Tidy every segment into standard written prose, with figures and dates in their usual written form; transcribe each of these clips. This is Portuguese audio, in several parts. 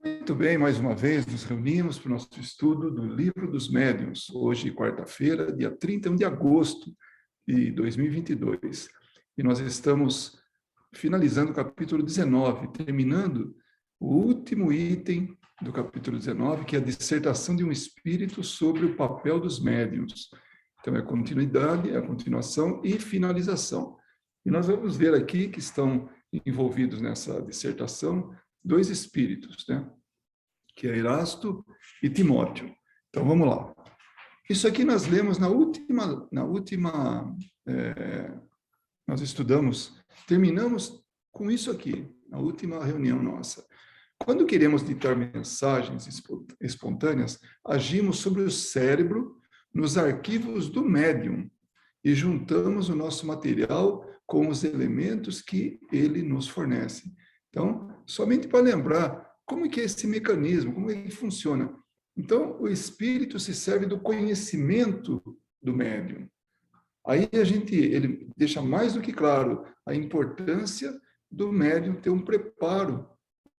Muito bem, mais uma vez nos reunimos para o nosso estudo do Livro dos Médiuns, hoje, quarta-feira, dia 31 de agosto de 2022. E nós estamos finalizando o capítulo 19, terminando o último item do capítulo 19, que é a dissertação de um espírito sobre o papel dos médiuns. Então, é continuidade, é a continuação e finalização. E nós vamos ver aqui que estão envolvidos nessa dissertação dois espíritos, né? Que é Erasto e Timóteo. Então, vamos lá. Isso aqui nós lemos nós estudamos, terminamos com isso aqui, na última reunião nossa. Quando queremos ditar mensagens espontâneas, agimos sobre o cérebro nos arquivos do médium e juntamos o nosso material com os elementos que ele nos fornece. Então, somente para lembrar como é que é esse mecanismo, como é que funciona. Então, o espírito se serve do conhecimento do médium. Aí ele deixa mais do que claro a importância do médium ter um preparo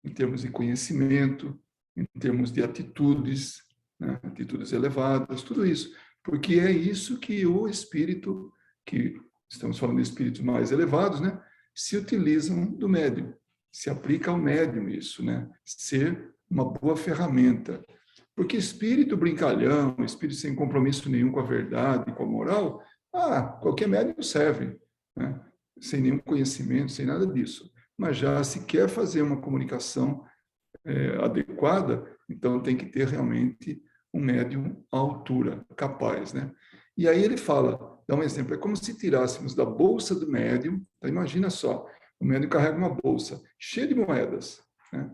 em termos de conhecimento, em termos de atitudes, né, atitudes elevadas, tudo isso. Porque é isso que o espírito, que estamos falando de espíritos mais elevados, né, se utilizam do médium. Se aplica ao médium isso, né? Ser uma boa ferramenta. Porque espírito brincalhão, espírito sem compromisso nenhum com a verdade, com a moral, qualquer médium serve, né? Sem nenhum conhecimento, sem nada disso. Mas já se quer fazer uma comunicação adequada, então tem que ter realmente um médium à altura, capaz, né? E aí ele fala, dá um exemplo, é como se tirássemos da bolsa do médium, então imagina só, o médium carrega uma bolsa cheia de moedas, né?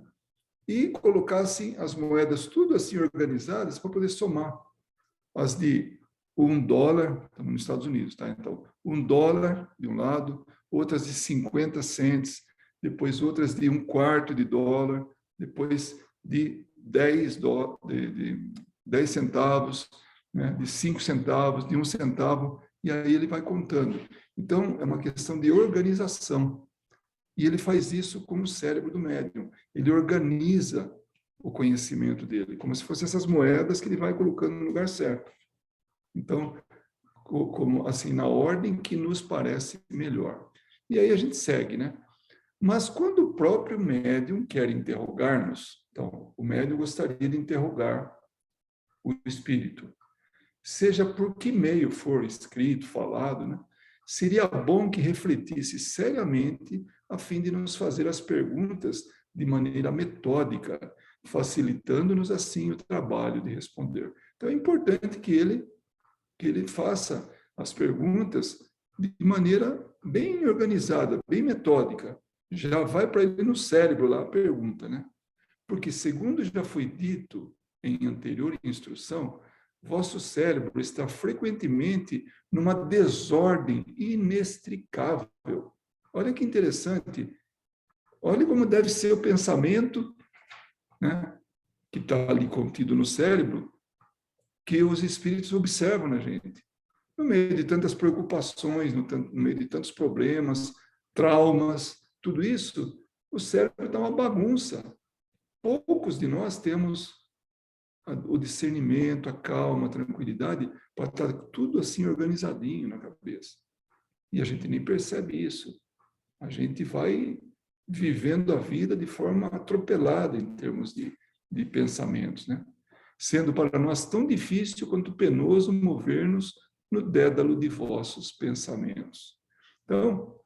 E colocassem as moedas tudo assim organizadas para poder somar. As de $1, estamos nos Estados Unidos, tá? Então, $1 de um lado, outras de 50 cents, depois outras de $0,25, depois de 10 centavos, né? De 5 centavos, de 1 centavo, e aí ele vai contando. Então, é uma questão de organização. E ele faz isso com o cérebro do médium. Ele organiza o conhecimento dele, como se fossem essas moedas que ele vai colocando no lugar certo. Então, como assim, na ordem que nos parece melhor. E aí a gente segue, né? Mas quando o próprio médium quer interrogar-nos, então, o médium gostaria de interrogar o espírito, seja por que meio for escrito, falado, né? Seria bom que refletisse seriamente a fim de nos fazer as perguntas de maneira metódica, facilitando-nos assim o trabalho de responder. Então é importante que ele faça as perguntas de maneira bem organizada, bem metódica. Já vai para ele no cérebro lá a pergunta, né? Porque, segundo já foi dito em anterior instrução, vosso cérebro está frequentemente numa desordem inextricável. Olha que interessante. Olha como deve ser o pensamento, né, que está ali contido no cérebro, que os espíritos observam na gente. No meio de tantas preocupações, no meio de tantos problemas, traumas, tudo isso, o cérebro está uma bagunça. Poucos de nós temos o discernimento, a calma, a tranquilidade, para estar tudo assim organizadinho na cabeça. E a gente nem percebe isso. A gente vai vivendo a vida de forma atropelada em termos de pensamentos, né? Sendo para nós tão difícil quanto penoso mover-nos no dédalo de vossos pensamentos. Então,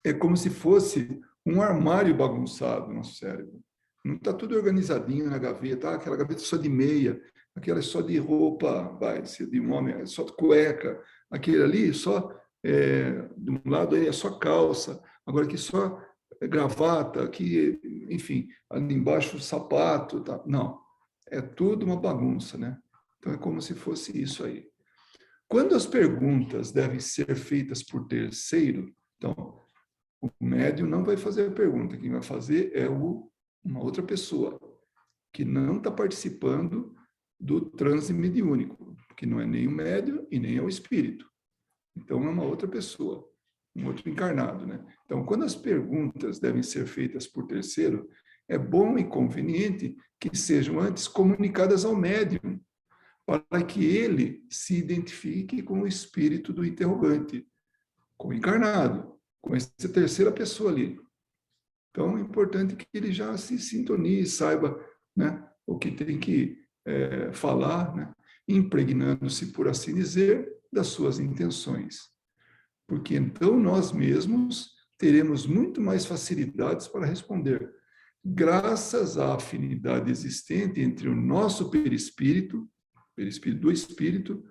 é como se fosse um armário bagunçado, nosso cérebro. Não está tudo organizadinho na gaveta, aquela gaveta só de meia, aquela é só de roupa, vai ser de um homem, é só de cueca, aquele ali só, de um lado aí é só calça, agora aqui só gravata, aqui, enfim, ali embaixo sapato, tá? Não, é tudo uma bagunça, né? Então é como se fosse isso aí. Quando as perguntas devem ser feitas por terceiro, então, o médium não vai fazer a pergunta, quem vai fazer é uma outra pessoa, que não está participando do transe mediúnico, que não é nem o médium e nem é o espírito. Então, é uma outra pessoa, um outro encarnado, né? Então, quando as perguntas devem ser feitas por terceiro, é bom e conveniente que sejam antes comunicadas ao médium, para que ele se identifique com o espírito do interrogante, com o encarnado, com essa terceira pessoa ali. Então, é importante que ele já se sintonize, saiba, né, o que tem que falar, né, impregnando-se, por assim dizer, das suas intenções. Porque então nós mesmos teremos muito mais facilidades para responder, graças à afinidade existente entre o nosso perispírito do espírito,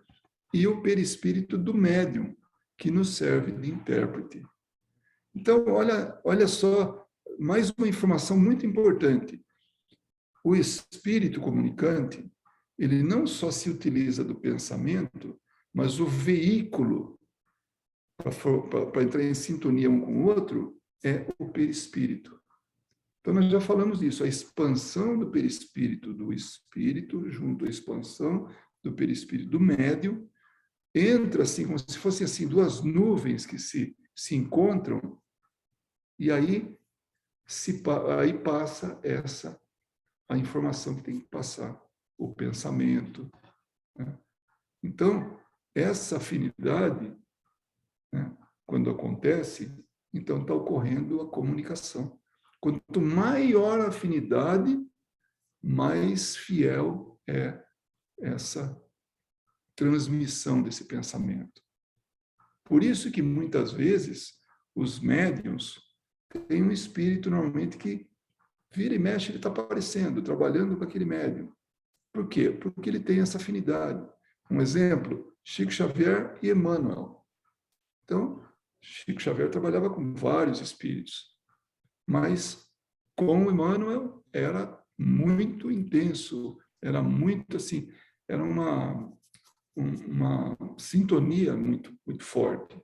e o perispírito do médium, que nos serve de intérprete. Então, olha só, mais uma informação muito importante. O espírito comunicante, ele não só se utiliza do pensamento, mas o veículo para entrar em sintonia um com o outro é o perispírito. Então, nós já falamos disso, a expansão do perispírito do espírito junto à expansão do perispírito do médium, entra assim, como se fossem assim, duas nuvens que se encontram, e aí passa a informação que tem que passar, o pensamento. Né? Então, essa afinidade, né, quando acontece, então está ocorrendo a comunicação. Quanto maior a afinidade, mais fiel é essa transmissão desse pensamento. Por isso que muitas vezes os médiuns têm um espírito normalmente que vira e mexe, ele está aparecendo, trabalhando com aquele médium. Por quê? Porque ele tem essa afinidade. Um exemplo, Chico Xavier e Emmanuel. Então, Chico Xavier trabalhava com vários espíritos, mas com o Emmanuel era muito intenso, era muito assim, era uma sintonia muito, muito forte,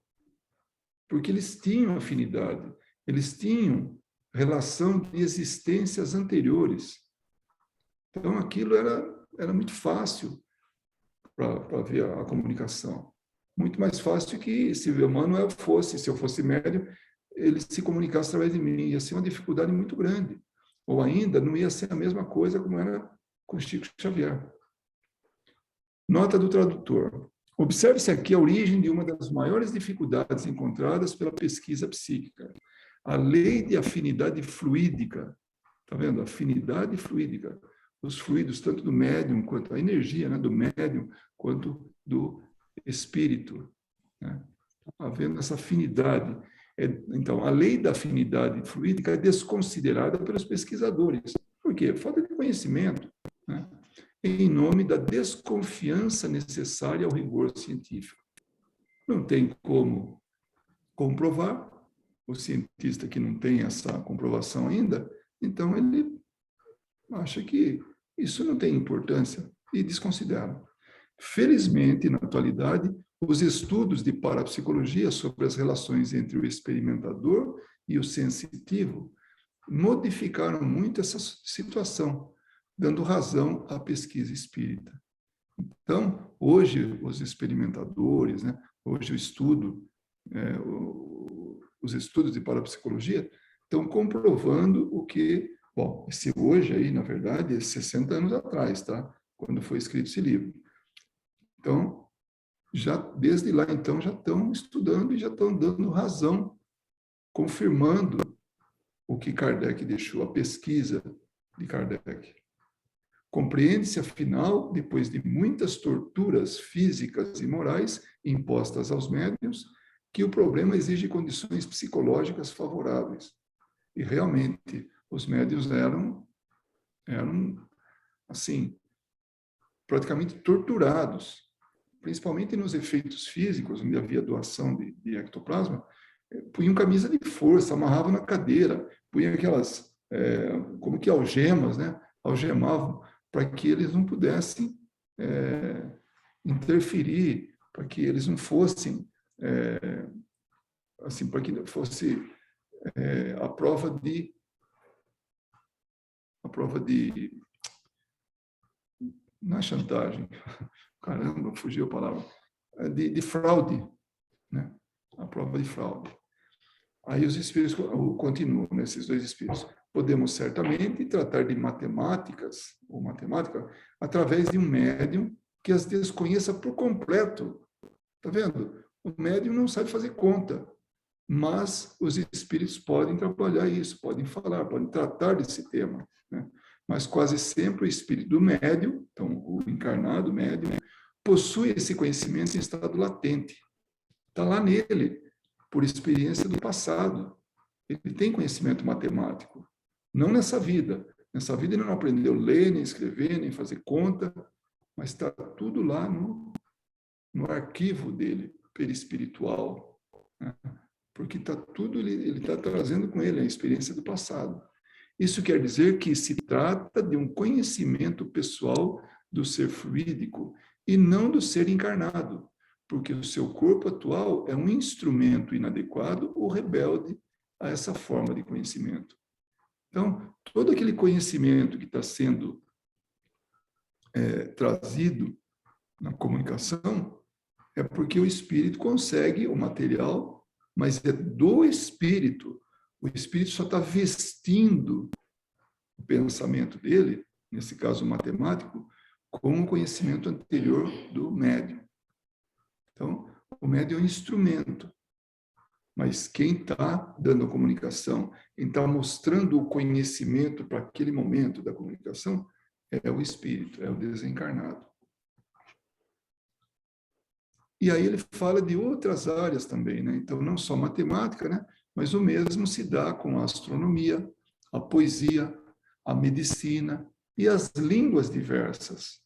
porque eles tinham afinidade, eles tinham relação de existências anteriores. Então, aquilo era muito fácil para ver a comunicação. Muito mais fácil que se o Emmanuel se eu fosse médium, ele se comunicasse através de mim. Ia ser uma dificuldade muito grande. Ou ainda, não ia ser a mesma coisa como era com Chico Xavier. Nota do tradutor. Observe-se aqui a origem de uma das maiores dificuldades encontradas pela pesquisa psíquica. A lei de afinidade fluídica. Está vendo? Afinidade fluídica. Os fluidos, tanto do médium, quanto a energia, né, do médium, quanto do espírito. Né? Havendo essa afinidade. Então, a lei da afinidade fluídica é desconsiderada pelos pesquisadores. Por quê? Falta de conhecimento, né? Em nome da desconfiança necessária ao rigor científico. Não tem como comprovar, o cientista que não tem essa comprovação ainda, então ele acha que isso não tem importância e desconsidera. Felizmente, na atualidade, os estudos de parapsicologia sobre as relações entre o experimentador e o sensitivo modificaram muito essa situação, dando razão à pesquisa espírita. Então, hoje, os experimentadores, né, hoje o estudo, os estudos de parapsicologia estão comprovando o que, bom, esse hoje aí, na verdade, é 60 anos atrás, tá? Quando foi escrito esse livro. Então, já desde lá, então, já estão estudando e já estão dando razão, confirmando o que Kardec deixou, a pesquisa de Kardec. Compreende-se, afinal, depois de muitas torturas físicas e morais impostas aos médiuns, que o problema exige condições psicológicas favoráveis. E, realmente, os médiuns eram assim, praticamente torturados, principalmente nos efeitos físicos, onde havia doação de ectoplasma, punham camisa de força, amarravam na cadeira, punham aquelas, como que algemas, né? Algemavam, para que eles não pudessem interferir, para que eles não fossem, assim, para que fosse a prova de não é chantagem, caramba, fugiu a palavra, de fraude, né? A prova de fraude. Aí os espíritos continuam, né, esses dois espíritos. podemos certamente tratar de matemáticas, ou matemática, através de um médium que as desconheça por completo. Está vendo? O médium não sabe fazer conta, mas os espíritos podem trabalhar isso, podem falar, podem tratar desse tema, né? Mas quase sempre o espírito do médium, então o encarnado médium, possui esse conhecimento em estado latente. Está lá nele, por experiência do passado. Ele tem conhecimento matemático. Não nessa vida. Nessa vida ele não aprendeu a ler, nem escrever, nem fazer conta, mas está tudo lá no arquivo dele, perispiritual, né? Porque está tudo, ele está trazendo com ele a experiência do passado. Isso quer dizer que se trata de um conhecimento pessoal do ser fluídico e não do ser encarnado, porque o seu corpo atual é um instrumento inadequado ou rebelde a essa forma de conhecimento. Então, todo aquele conhecimento que está sendo trazido na comunicação é porque o espírito consegue o material, mas é do espírito. O espírito só está vestindo o pensamento dele, nesse caso matemático, com o conhecimento anterior do médium. Então, o médium é um instrumento, mas quem está dando a comunicação, quem está mostrando o conhecimento para aquele momento da comunicação, é o espírito, é o desencarnado. E aí ele fala de outras áreas também, né? Então, não só matemática, né? Mas o mesmo se dá com a astronomia, a poesia, a medicina e as línguas diversas.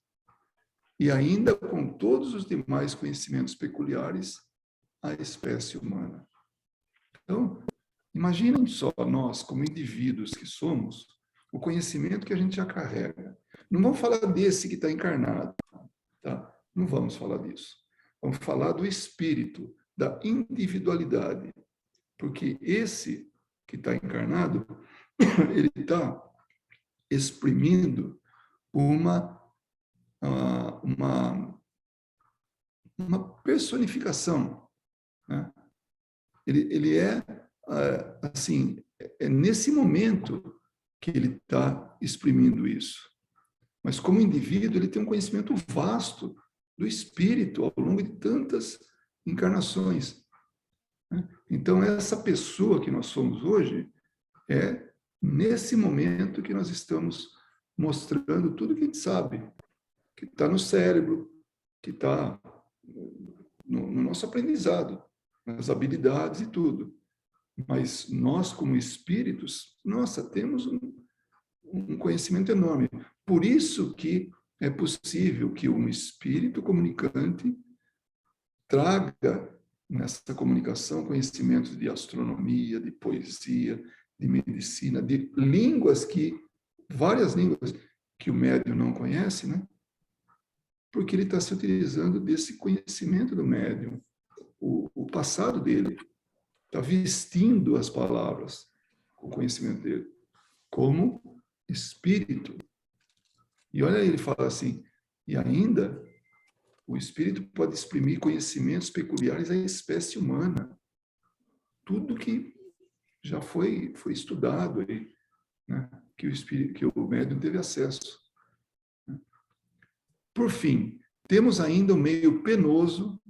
E ainda com todos os demais conhecimentos peculiares à espécie humana. Então, imaginem só nós, como indivíduos que somos, o conhecimento que a gente já carrega. Não vamos falar desse que está encarnado, tá? Não vamos falar disso. Vamos falar do espírito, da individualidade. Porque esse que está encarnado, ele está exprimindo uma personificação, né? Ele é, assim, é nesse momento que ele está exprimindo isso. Mas como indivíduo, ele tem um conhecimento vasto do espírito ao longo de tantas encarnações. Então, essa pessoa que nós somos hoje é nesse momento que nós estamos mostrando tudo que a gente sabe, que está no cérebro, que está no nosso aprendizado, nas habilidades e tudo. Mas nós, como espíritos, nossa, temos um conhecimento enorme. Por isso que é possível que um espírito comunicante traga nessa comunicação conhecimentos de astronomia, de poesia, de medicina, de línguas várias línguas que o médium não conhece, né? Porque ele está se utilizando desse conhecimento do médium, o passado dele, está vestindo as palavras, o conhecimento dele, como espírito. E olha aí, ele fala assim, e ainda o espírito pode exprimir conhecimentos peculiares à espécie humana. Tudo que já foi estudado aí, né? Que o médium teve acesso. Por fim, temos ainda um meio penoso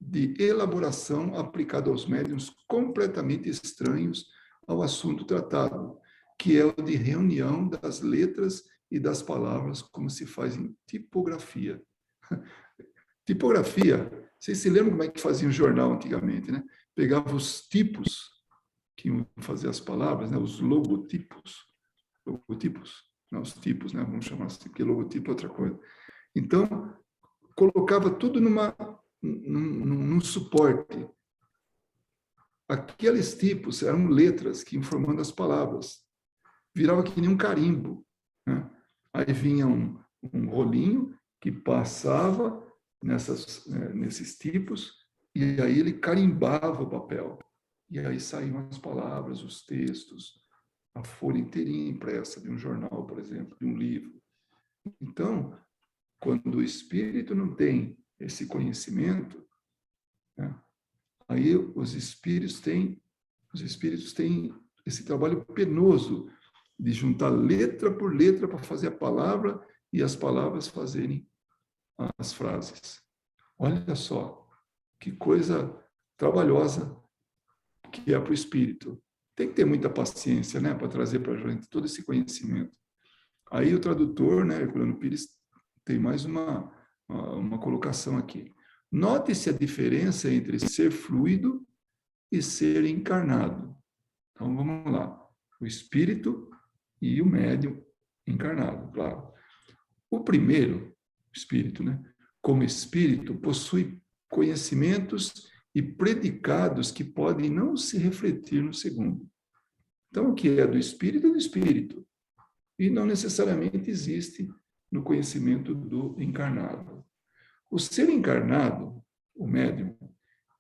de elaboração aplicado aos médiuns completamente estranhos ao assunto tratado, que é o de reunião das letras e das palavras, como se faz em tipografia. Tipografia, vocês se lembram como é que fazia um jornal antigamente, né? Pegava os tipos que iam fazer as palavras, né? Os logotipos, não, os tipos, né? Vamos chamar assim, porque logotipo é outra coisa. Então, colocava tudo num suporte. Aqueles tipos eram letras que iam formando as palavras. Virava que nem um carimbo, né? Aí vinha um rolinho que passava nesses tipos, e aí ele carimbava o papel. E aí saíam as palavras, os textos, a folha inteirinha impressa de um jornal, por exemplo, de um livro. Então, quando o espírito não tem esse conhecimento, né, aí os espíritos têm esse trabalho penoso de juntar letra por letra para fazer a palavra e as palavras fazerem as frases. Olha só, que coisa trabalhosa que é para o espírito. Tem que ter muita paciência, né, para trazer para a gente todo esse conhecimento. Aí o tradutor, né, Herculano Pires, tem mais uma colocação aqui. Note-se a diferença entre ser fluido e ser encarnado. Então, vamos lá. O espírito e o médium encarnado, claro. O primeiro, espírito, né, como espírito, possui conhecimentos e predicados que podem não se refletir no segundo. Então, o que é do espírito é do espírito. E não necessariamente existe no conhecimento do encarnado. O ser encarnado, o médium,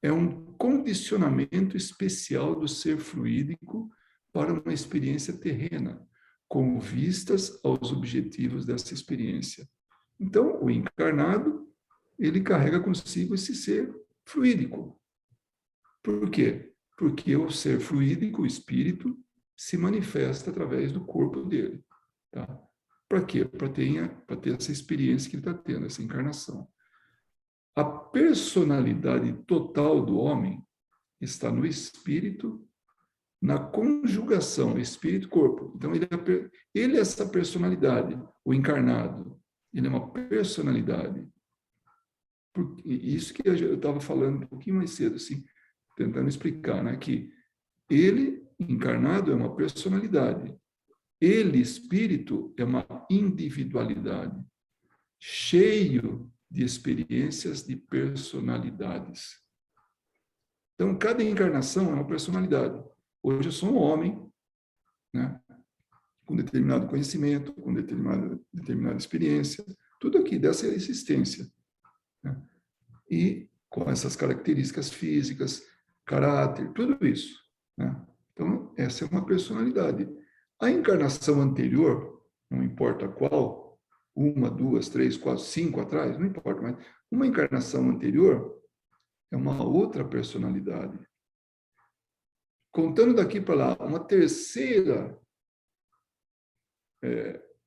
é um condicionamento especial do ser fluídico para uma experiência terrena, com vistas aos objetivos dessa experiência. Então, o encarnado, ele carrega consigo esse ser fluídico. Por quê? Porque o ser fluídico, o espírito, se manifesta através do corpo dele. Tá? Para quê? Para ter essa experiência que ele está tendo, essa encarnação. A personalidade total do homem está no espírito, na conjugação espírito-corpo. Então, ele é essa personalidade, o encarnado. Ele é uma personalidade. Isso que eu estava falando um pouquinho mais cedo, assim, tentando explicar, né? Que ele, encarnado, é uma personalidade. Ele, espírito, é uma individualidade, cheio de experiências de personalidades. Então, cada encarnação é uma personalidade. Hoje eu sou um homem, né, com determinado conhecimento, com determinada experiência, tudo aqui dessa existência. Né? E com essas características físicas, caráter, tudo isso. Né? Então, essa é uma personalidade. A encarnação anterior, não importa qual, 1, 2, 3, 4, 5 atrás, não importa, mas uma encarnação anterior é uma outra personalidade. Contando daqui para lá, uma terceira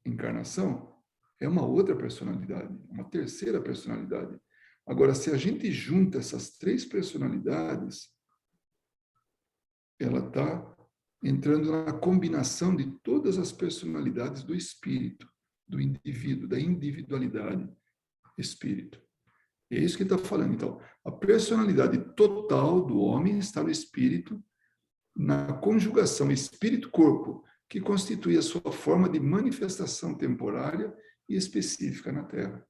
encarnação é uma outra personalidade, uma terceira personalidade. Agora, se a gente junta essas três personalidades, ela está entrando na combinação de todas as personalidades do espírito, do indivíduo, da individualidade espírito. É isso que ele está falando. Então, a personalidade total do homem está no espírito, na conjugação espírito-corpo, que constitui a sua forma de manifestação temporária e específica na Terra.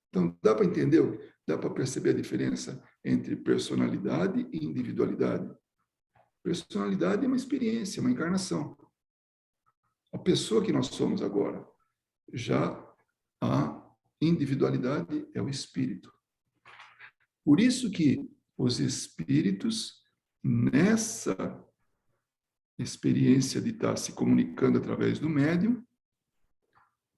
Então, dá para entender, dá para perceber a diferença entre personalidade e individualidade. Personalidade é uma experiência, uma encarnação. A pessoa que nós somos agora. Já a individualidade é o espírito. Por isso que os espíritos, nessa experiência de estar se comunicando através do médium,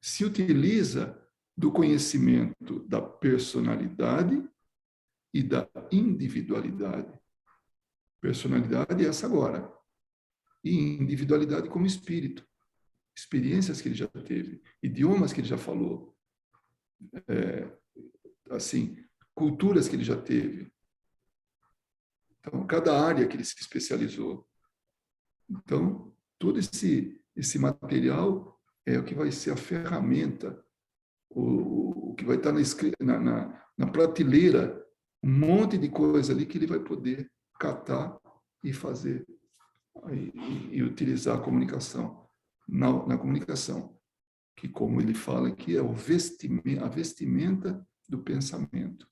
se utiliza do conhecimento da personalidade e da individualidade. Personalidade é essa agora. E individualidade como espírito. Experiências que ele já teve, idiomas que ele já falou, assim, culturas que ele já teve. Então, cada área que ele se especializou. Então, todo esse material é o que vai ser a ferramenta, o que vai estar na prateleira, um monte de coisa ali que ele vai poder catar e fazer e utilizar a comunicação, na comunicação, que, como ele fala aqui, é a vestimenta do pensamento,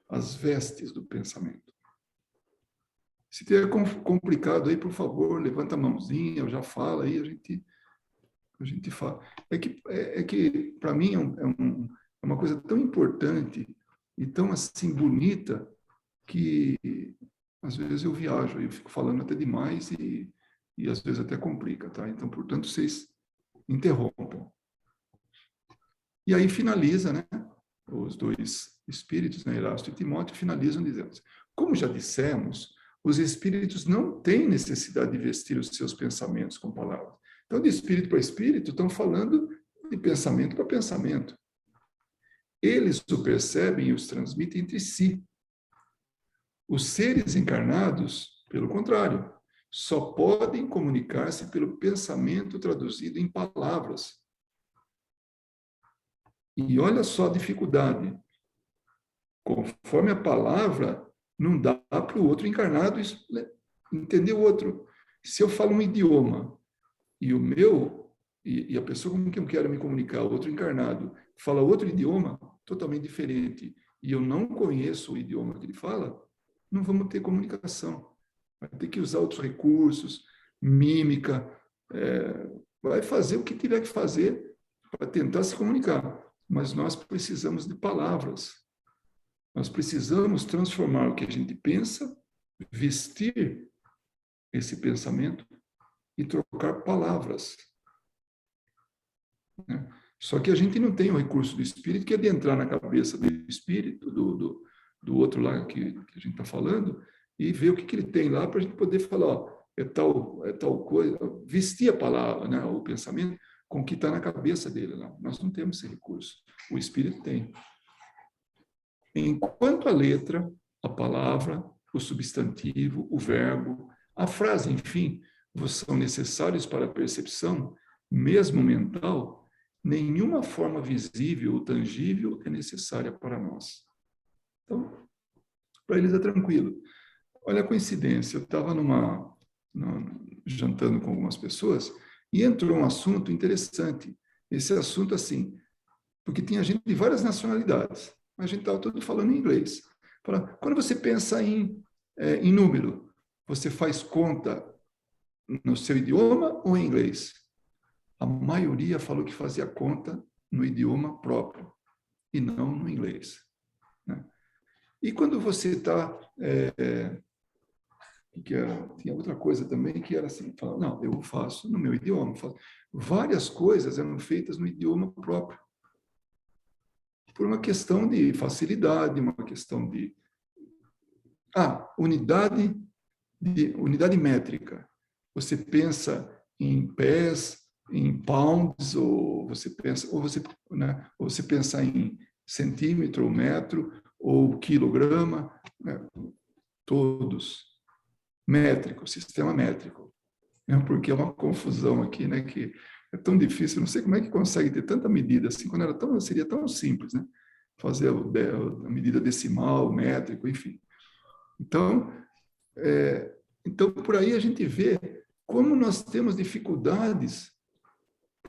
as vestes do pensamento. Se tiver complicado aí, por favor, levanta a mãozinha, eu já falo aí, a gente fala. É que para mim, é uma coisa tão importante e tão assim bonita que às vezes eu viajo, eu fico falando até demais e às vezes até complica, tá? Então, portanto, vocês interrompam. E aí finaliza, né? Os dois espíritos, né, Erasto e Timóteo, finalizam dizendo: como já dissemos, os espíritos não têm necessidade de vestir os seus pensamentos com palavras. Então, de espírito para espírito, estão falando de pensamento para pensamento. Eles o percebem e os transmitem entre si. Os seres encarnados, pelo contrário, só podem comunicar-se pelo pensamento traduzido em palavras. E olha só a dificuldade. Conforme a palavra, não dá para o outro encarnado entender o outro. Se eu falo um idioma e o meu, e a pessoa com quem eu quero me comunicar, outro encarnado, fala outro idioma totalmente diferente, e eu não conheço o idioma que ele fala, não vamos ter comunicação. Vai ter que usar outros recursos, mímica, vai fazer o que tiver que fazer para tentar se comunicar. Mas nós precisamos de palavras. Nós precisamos transformar o que a gente pensa, vestir esse pensamento e trocar palavras. Né? Só que a gente não tem o recurso do espírito, que é de entrar na cabeça do espírito, do outro lá que a gente está falando, e ver o que ele tem lá para a gente poder falar, ó, é tal coisa, vestir a palavra, né, o pensamento, com o que está na cabeça dele lá. Nós não temos esse recurso. O espírito tem. Enquanto a letra, a palavra, o substantivo, o verbo, a frase, enfim, são necessários para a percepção, mesmo mental, nenhuma forma visível ou tangível é necessária para nós. Então, para eles é tranquilo. Olha a coincidência, eu estava jantando com algumas pessoas e entrou um assunto interessante. Esse assunto, assim, porque tinha gente de várias nacionalidades, mas a gente estava todo falando em inglês. Quando você pensa em número, você faz conta no seu idioma ou em inglês? A maioria falou que fazia conta no idioma próprio e não no inglês. Né? E quando você está... tinha outra coisa também que era assim, falar, não, eu faço no meu idioma. Várias coisas eram feitas no idioma próprio. Por uma questão de facilidade, uma questão de... unidade métrica. Você pensa em pés, em pounds, ou você pensa em centímetro, ou metro, ou quilograma, né? Todos. Métrico, sistema métrico. Porque é uma confusão aqui, né? Que é tão difícil, não sei como é que consegue ter tanta medida assim, quando seria tão simples, né? Fazer a medida decimal, métrico, enfim. Então, por aí a gente vê como nós temos dificuldades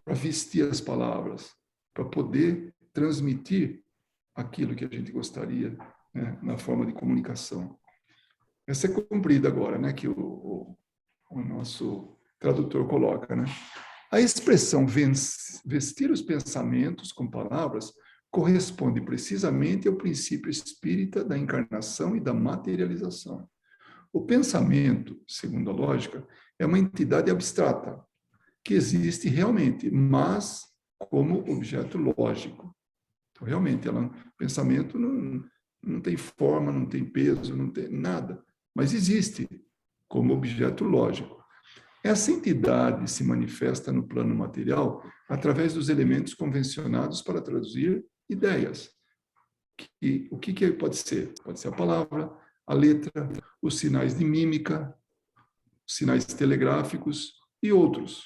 para vestir as palavras, para poder transmitir aquilo que a gente gostaria, né, na forma de comunicação. Essa é cumprida agora, né, que o nosso tradutor coloca, né? A expressão vestir os pensamentos com palavras corresponde precisamente ao princípio espírita da encarnação e da materialização. O pensamento, segundo a lógica, é uma entidade abstrata, que existe realmente, mas como objeto lógico. Então, realmente, o pensamento não tem forma, não tem peso, não tem nada, mas existe como objeto lógico. Essa entidade se manifesta no plano material através dos elementos convencionados para traduzir ideias. O que pode ser? Pode ser a palavra, a letra, os sinais de mímica, os sinais telegráficos e outros.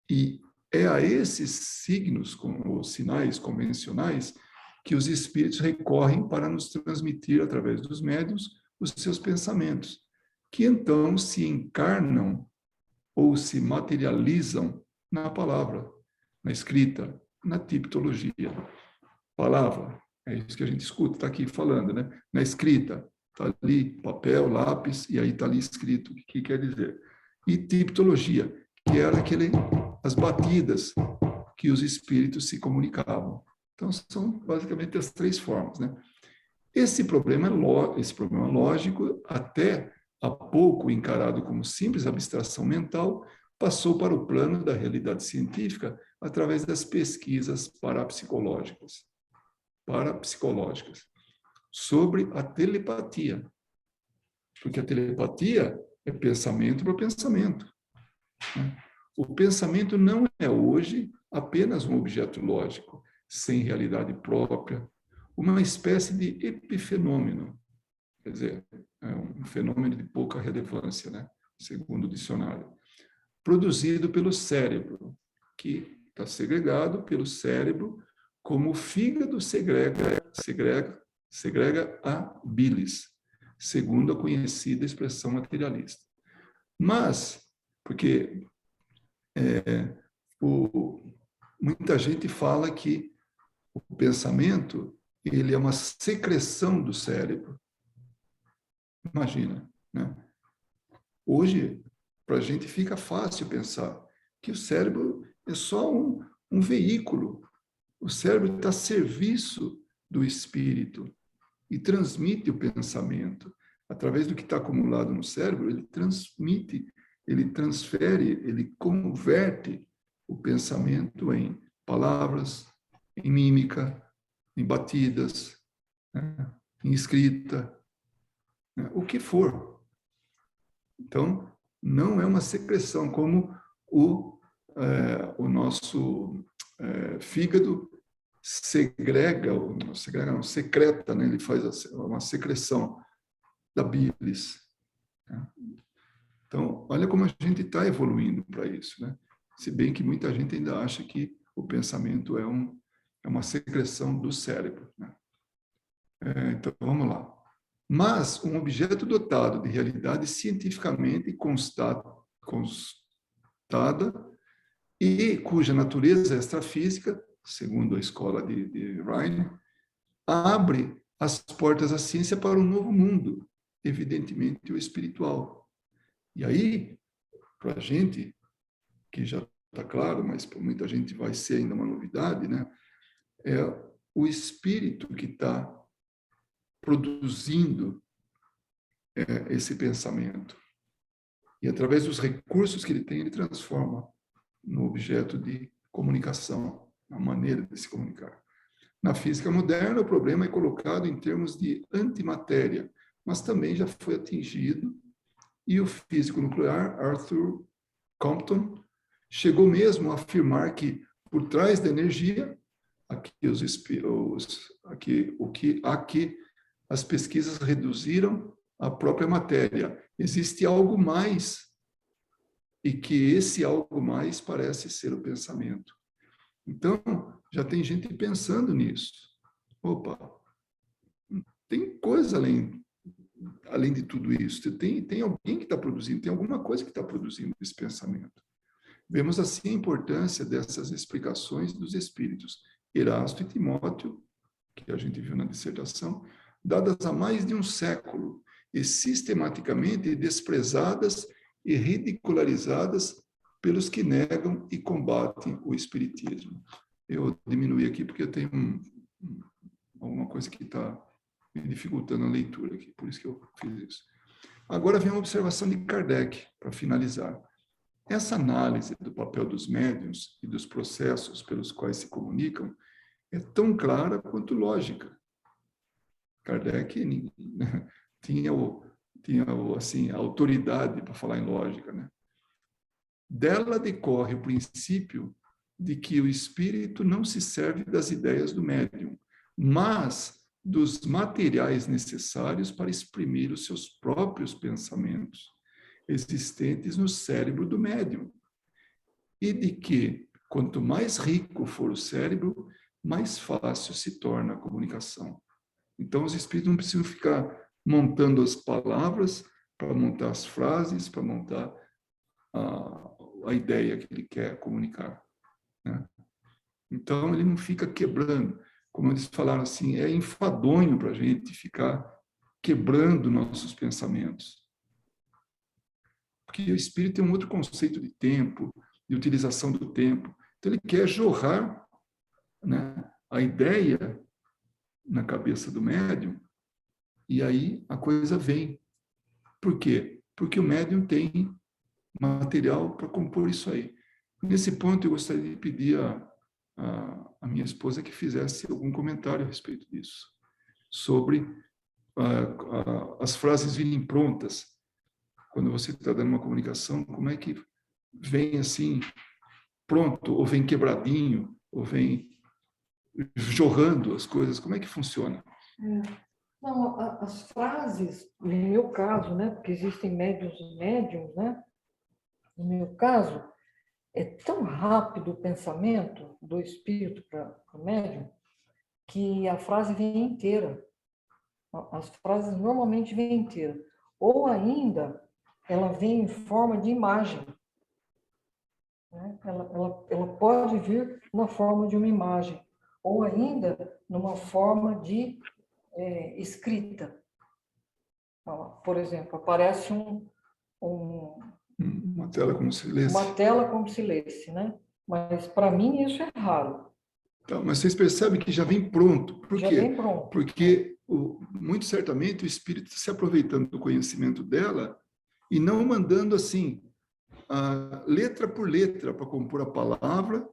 E é a esses signos, os sinais convencionais, que os espíritos recorrem para nos transmitir, através dos médiuns, os seus pensamentos, que então se encarnam ou se materializam na palavra, na escrita, na tipologia. Palavra, é isso que a gente escuta, está aqui falando, né? Na escrita, está ali papel, lápis, e aí está ali escrito o que quer dizer. E tipologia, que era as batidas que os espíritos se comunicavam. Então, são basicamente as três formas, né? Esse problema lógico, até há pouco encarado como simples abstração mental, passou para o plano da realidade científica através das pesquisas parapsicológicas sobre a telepatia. Porque a telepatia é pensamento para pensamento. Né? o pensamento não é hoje apenas um objeto lógico, sem realidade própria, uma espécie de epifenômeno, quer dizer, é um fenômeno de pouca relevância, né? Segundo o dicionário, produzido pelo cérebro, que está segregado pelo cérebro, como o fígado segrega a bilis, segundo a conhecida expressão materialista. Mas, porque muita gente fala que o pensamento ele é uma secreção do cérebro. Imagina, né? Hoje, para a gente fica fácil pensar que o cérebro é só um veículo. O cérebro está a serviço do espírito e transmite o pensamento. Através do que está acumulado no cérebro, ele transmite, ele transfere, ele converte o pensamento em palavras, em mímica, em batidas, né? Em escrita, né? O que for. Então, não é uma secreção, como o nosso fígado secreta, né? Ele faz uma secreção da bilis. Né? Então, olha como a gente está evoluindo para isso, né? Se bem que muita gente ainda acha que o pensamento é uma secreção do cérebro, né? Então, vamos lá. Mas um objeto dotado de realidade cientificamente constada e cuja natureza extrafísica, segundo a escola de Ryan, abre as portas da ciência para um novo mundo, evidentemente o espiritual. E aí, para a gente, que já está claro, mas para muita gente vai ser ainda uma novidade, né? É o espírito que está produzindo esse pensamento. E através dos recursos que ele tem, ele transforma no objeto de comunicação, na maneira de se comunicar. Na física moderna, o problema é colocado em termos de antimatéria, mas também já foi atingido, e o físico nuclear Arthur Compton chegou mesmo a afirmar que, por trás da energia, aqui as pesquisas reduziram a própria matéria. Existe algo mais, e que esse algo mais parece ser o pensamento. Então, já tem gente pensando nisso. Opa, tem coisa além de tudo isso. Tem alguém que está produzindo, tem alguma coisa que está produzindo esse pensamento. Vemos assim a importância dessas explicações dos espíritos, Erasto e Timóteo, que a gente viu na dissertação, dadas há mais de um século e sistematicamente desprezadas e ridicularizadas pelos que negam e combatem o espiritismo. Eu diminuí aqui porque eu tenho alguma coisa que está me dificultando a leitura aqui, por isso que eu fiz isso. Agora vem uma observação de Kardec, para finalizar. Essa análise do papel dos médiuns e dos processos pelos quais se comunicam é tão clara quanto lógica. Kardec tinha assim, a autoridade para falar em lógica, né? Dela decorre o princípio de que o espírito não se serve das ideias do médium, mas dos materiais necessários para exprimir os seus próprios pensamentos, existentes no cérebro do médium. E de que, quanto mais rico for o cérebro, mais fácil se torna a comunicação. Então, os espíritos não precisam ficar montando as palavras para montar as frases, para montar a ideia que ele quer comunicar, né? Então, ele não fica quebrando. Como eles falaram assim, é enfadonho para a gente ficar quebrando nossos pensamentos. Porque o espírito tem um outro conceito de tempo, de utilização do tempo. Então, ele quer jorrar, né, a ideia na cabeça do médium, e aí a coisa vem. Por quê? Porque o médium tem material para compor isso aí. Nesse ponto, eu gostaria de pedir a minha esposa que fizesse algum comentário a respeito disso, sobre as frases virem prontas. Quando você está dando uma comunicação, como é que vem assim, pronto, ou vem quebradinho, ou vem jorrando as coisas? Como é que funciona? Não, as frases, no meu caso, né, porque existem médiums e médiums, né, no meu caso, é tão rápido o pensamento do espírito para o médium que a frase vem inteira. As frases normalmente vêm inteiras. Ou ainda, ela vem em forma de imagem. Né? Ela pode vir na forma de uma imagem. Ou ainda, numa forma de escrita. Por exemplo, aparece Uma tela como se lesse. uma tela como se lesse, né? Mas, para mim, isso é raro. Então, mas vocês percebem que já vem pronto. Por Já quê? vem pronto. Porque, muito certamente, o Espírito está se aproveitando do conhecimento dela e não mandando assim, letra por letra, para compor a palavra,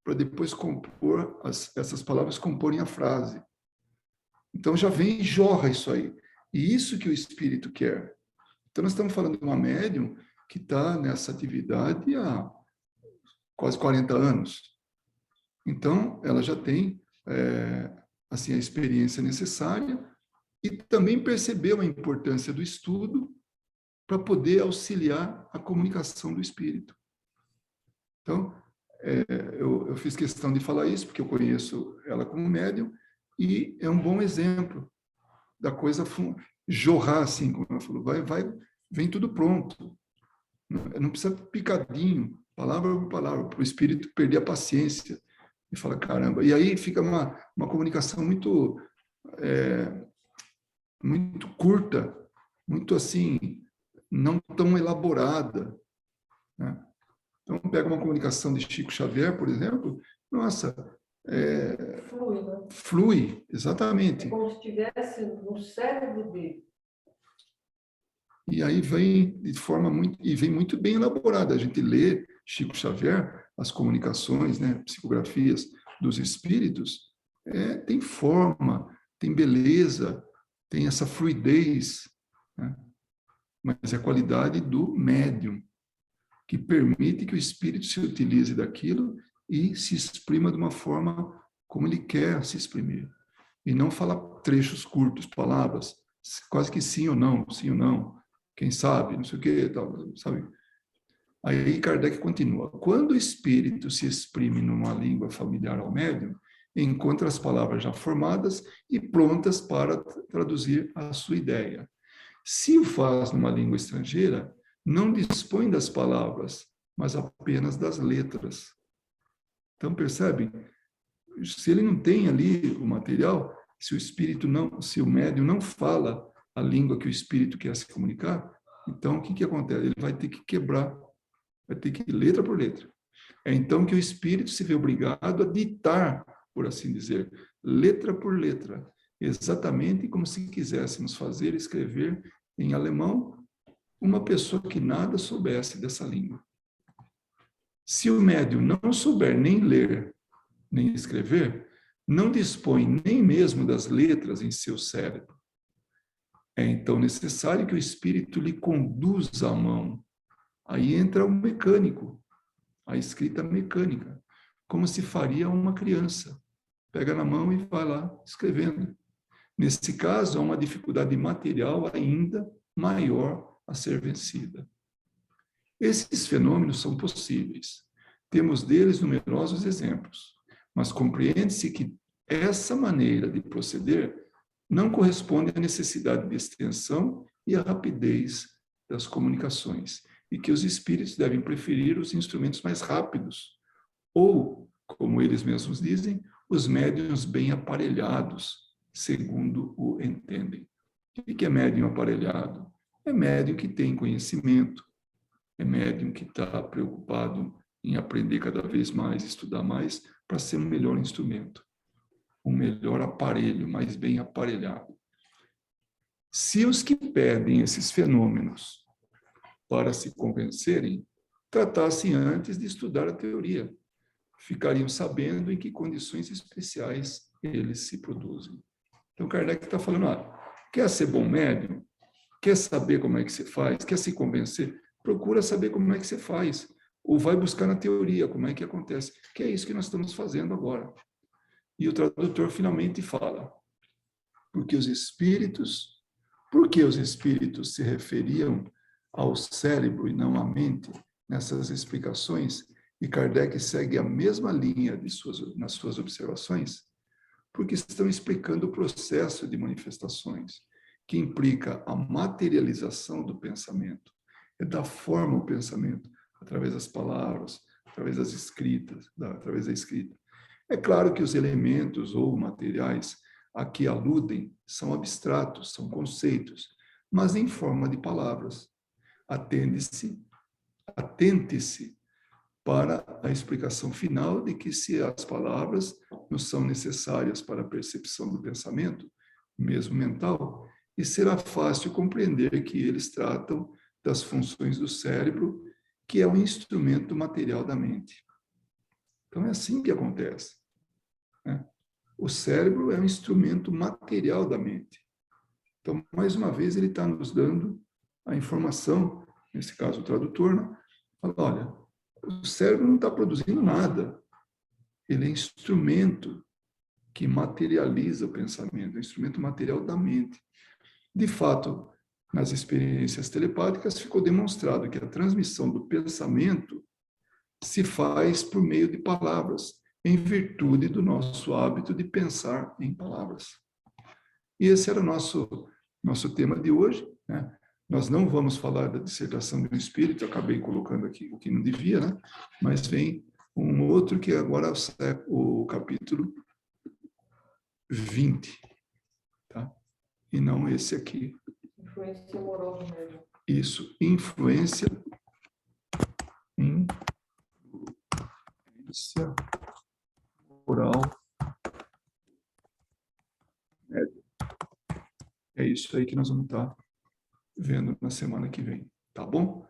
para depois compor, essas palavras comporem a frase. Então, já vem e jorra isso aí. E isso que o Espírito quer. Então, nós estamos falando de uma médium que está nessa atividade há quase 40 anos. Então, ela já tem assim, a experiência necessária e também percebeu a importância do estudo para poder auxiliar a comunicação do espírito. Então, eu fiz questão de falar isso, porque eu conheço ela como médium, e é um bom exemplo da coisa jorrar, assim, como ela falou, vem tudo pronto. Não precisa picadinho, palavra por palavra, para o espírito perder a paciência e falar, caramba. E aí fica uma comunicação muito, muito curta, muito assim, não tão elaborada, né? Então, pega uma comunicação de Chico Xavier, por exemplo, nossa, Flui, né? flui, exatamente. É como se estivesse no cérebro dele. E aí vem de forma vem muito bem elaborada. A gente lê Chico Xavier, as comunicações, né, psicografias dos espíritos, tem forma, tem beleza, tem essa fluidez, né? Mas é a qualidade do médium, que permite que o espírito se utilize daquilo e se exprima de uma forma como ele quer se exprimir. E não falar trechos curtos, palavras, quase que sim ou não, quem sabe, não sei o quê, tal, sabe? Aí Kardec continua. Quando o espírito se exprime numa língua familiar ao médium, encontra as palavras já formadas e prontas para traduzir a sua ideia. Se o faz numa língua estrangeira, não dispõe das palavras, mas apenas das letras. Então, percebe? Se ele não tem ali o material, se o médium não fala a língua que o espírito quer se comunicar, então o que acontece? Ele vai ter que quebrar, vai ter que ir letra por letra. É então que o espírito se vê obrigado a ditar, por assim dizer, letra por letra, exatamente como se quiséssemos escrever em alemão, uma pessoa que nada soubesse dessa língua. Se o médium não souber nem ler, nem escrever, não dispõe nem mesmo das letras em seu cérebro. É então necessário que o espírito lhe conduza a mão. Aí entra o mecânico, a escrita mecânica, como se faria uma criança. Pega na mão e vai lá escrevendo. Nesse caso, há uma dificuldade material ainda maior a ser vencida. Esses fenômenos são possíveis. Temos deles numerosos exemplos, mas compreende-se que essa maneira de proceder não corresponde à necessidade de extensão e à rapidez das comunicações, e que os espíritos devem preferir os instrumentos mais rápidos, ou, como eles mesmos dizem, os médiuns bem aparelhados, segundo o entendem. O que é médium aparelhado? É médium que tem conhecimento, é médium que está preocupado em aprender cada vez mais, estudar mais, para ser um melhor instrumento, um melhor aparelho, mais bem aparelhado. Se os que pedem esses fenômenos para se convencerem tratassem antes de estudar a teoria, ficariam sabendo em que condições especiais eles se produzem. Então, Kardec está falando, quer ser bom médium? Quer saber como é que se faz? Quer se convencer? Procura saber como é que você faz. ou vai buscar na teoria como é que acontece, que é isso que nós estamos fazendo agora. E o tradutor finalmente fala, por que os espíritos se referiam ao cérebro e não à mente nessas explicações, e Kardec segue a mesma linha nas suas observações, porque estão explicando o processo de manifestações, que implica a materialização do pensamento. É da forma o pensamento, através das palavras, através das escritas, através da escrita. É claro que os elementos ou materiais a que aludem são abstratos, são conceitos, mas em forma de palavras. Atente-se para a explicação final de que se as palavras não são necessárias para a percepção do pensamento, mesmo mental, e será fácil compreender que eles tratam das funções do cérebro, que é um instrumento material da mente. Então é assim que acontece, né? O cérebro é um instrumento material da mente. Então, mais uma vez, ele está nos dando a informação, nesse caso o tradutor, né? Fala, olha, o cérebro não está produzindo nada. Ele é instrumento que materializa o pensamento, é um instrumento material da mente. De fato, nas experiências telepáticas, ficou demonstrado que a transmissão do pensamento se faz por meio de palavras, em virtude do nosso hábito de pensar em palavras. E esse era o nosso tema de hoje, né? Nós não vamos falar da dissertação de um espírito, eu acabei colocando aqui o que não devia, né? Mas vem um outro que agora é o capítulo 20, tá? E não esse aqui. Influência moral do médium. Isso, influência moral. É isso aí que nós vamos estar vendo na semana que vem, tá bom?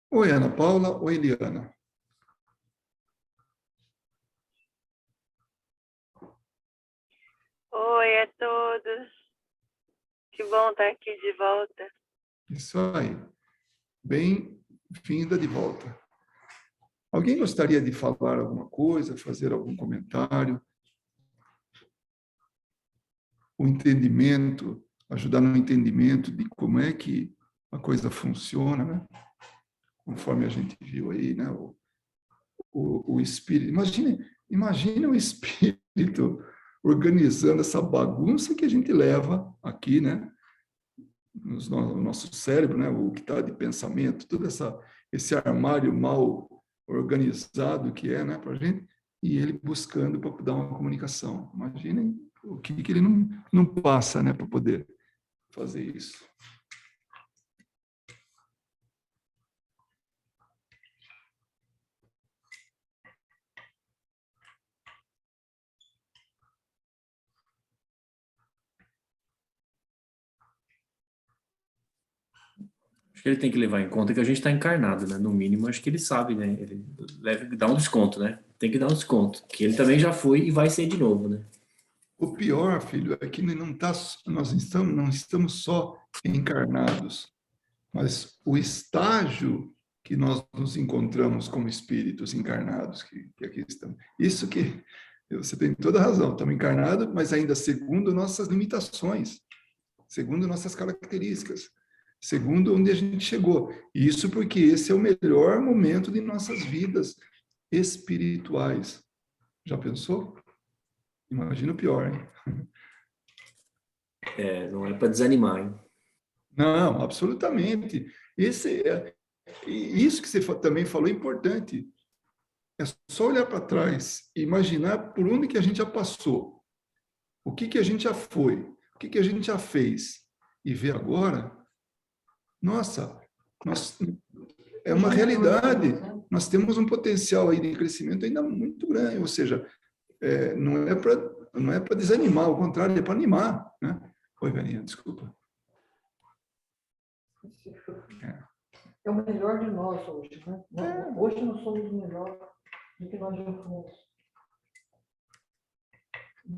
Oi, Ana Paula. Oi, Eliana. Oi a todos. Que bom estar aqui de volta. Isso aí. Bem-vinda de volta. Alguém gostaria de falar alguma coisa, fazer algum comentário? O entendimento, ajudar no entendimento de como é que a coisa funciona, né? Conforme a gente viu aí, né? O espírito. Imagine o espírito organizando essa bagunça que a gente leva aqui, né? No nosso cérebro, né? O que está de pensamento, todo esse armário mal organizado que é, né? Para a gente, e ele buscando para dar uma comunicação. Imaginem o que ele não passa, né? Para poder fazer isso. Acho que ele tem que levar em conta que a gente está encarnado, né? No mínimo, acho que ele sabe, né? Ele dá um desconto, né? Tem que dar um desconto, que ele também já foi e vai ser de novo, né? O pior, filho, é que nós não estamos só encarnados, mas o estágio que nós nos encontramos como espíritos encarnados, que aqui estamos. Isso que você tem toda a razão, estamos encarnados, mas ainda segundo nossas limitações, segundo nossas características, segundo onde a gente chegou. Isso porque esse é o melhor momento de nossas vidas espirituais. Já pensou? Imagina o pior, hein? Não é para desanimar, hein? Não, absolutamente. Isso que você também falou é importante. É só olhar para trás e imaginar por onde que a gente já passou, o que a gente já foi, o que a gente já fez, e ver agora, nossa, é uma realidade. Nós temos um potencial aí de crescimento ainda muito grande, ou seja, não é para desanimar, ao contrário, é para animar, né? Oi, Vaninha, desculpa. É o melhor de nós hoje, né? Hoje nós somos o melhor do que nós já fomos.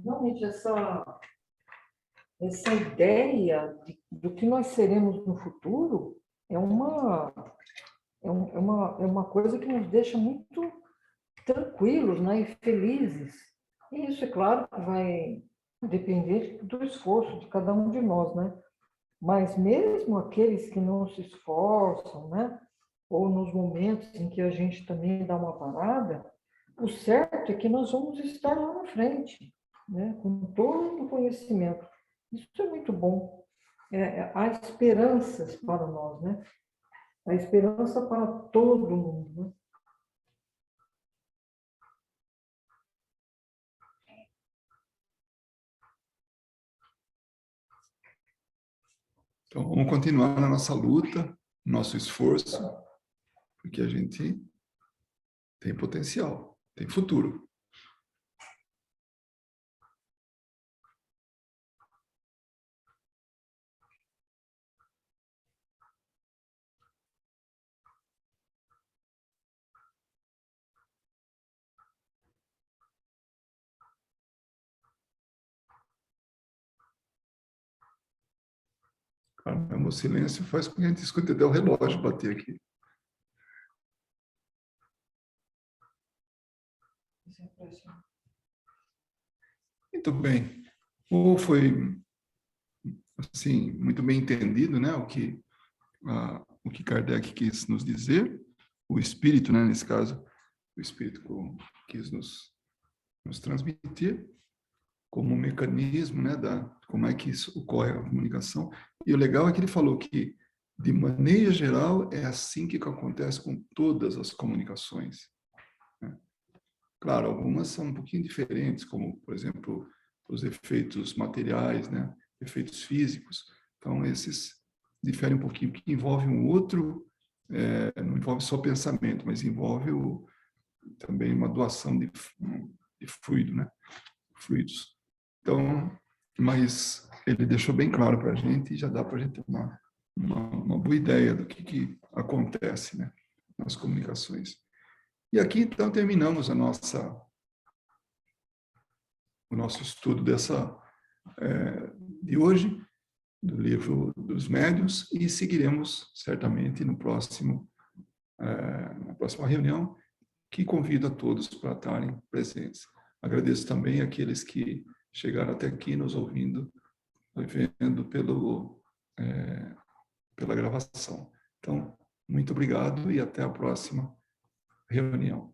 Realmente, essa ideia do que nós seremos no futuro é uma, é uma coisa que nos deixa muito tranquilos, né, e felizes. E isso, é claro, que vai depender do esforço de cada um de nós, né? Mas mesmo aqueles que não se esforçam, né, ou nos momentos em que a gente também dá uma parada, o certo é que nós vamos estar lá na frente, né, com todo o conhecimento. Isso é muito bom. Há esperanças para nós, né? Há esperança para todo mundo, né? Então, vamos continuar na nossa luta, nosso esforço, porque a gente tem potencial, tem futuro. Caramba, o silêncio faz com que a gente escute até o relógio bater aqui. Muito bem. Ou foi, assim, muito bem entendido, né, o que Kardec quis nos dizer, o espírito, né, nesse caso, o espírito quis nos transmitir como um mecanismo, né, como é que isso ocorre a comunicação. E o legal é que ele falou que, de maneira geral, é assim que acontece com todas as comunicações, né? Claro, algumas são um pouquinho diferentes, como, por exemplo, os efeitos materiais, né, efeitos físicos. Então, esses diferem um pouquinho, porque envolve um outro, não envolve só pensamento, mas envolve também uma doação de fluido, né, fluidos. Então, mas ele deixou bem claro para a gente e já dá para a gente ter uma boa ideia do que acontece, né, nas comunicações. E aqui, então, terminamos o nosso estudo de hoje, do livro dos médiuns, e seguiremos certamente na próxima reunião, que convido a todos para estarem presentes. Agradeço também àqueles que chegaram até aqui nos ouvindo, vendo pela gravação. Então, muito obrigado e até a próxima reunião.